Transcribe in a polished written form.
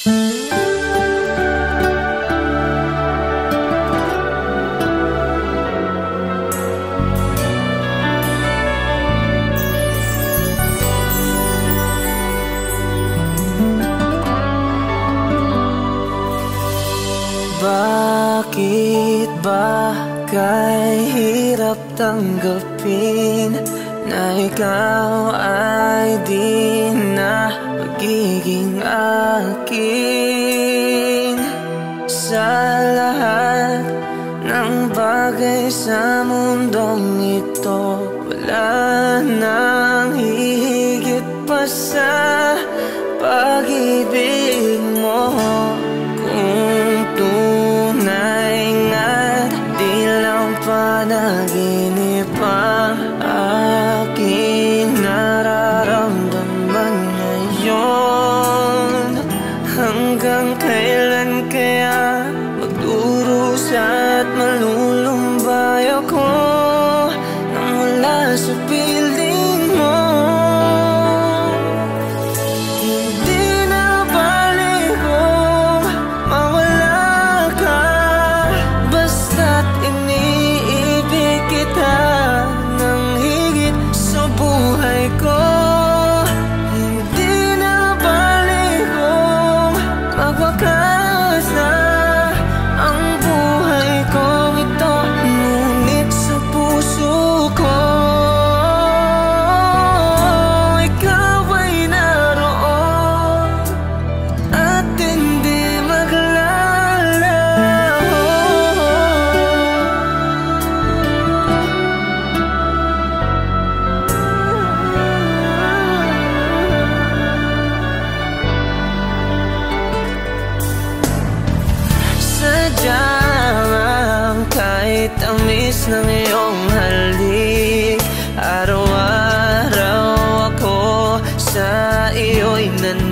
Bakit ba kahirap tanggapin na ikaw ay di na magiging akin? Sa lahat ng bagay sa mundong ito, wala nang hihigit pa sa pag-ibig mo. Panaginip ang aking nararamdaman ngayon. Hanggang kailan kaya magdurusa at malulumbay ako nang wala sa piling mo? Hindi na balik kung mawala ka, basta't kita ng higit sa buhay ko. Hindi na balik kung magwakas na ang buhay ko ito, ngunit sa puso ko ikaw ay naroon at hindi maglalaho. Kahit tamis ng iyong halik, araw-araw ako sa iyo'y nananabik.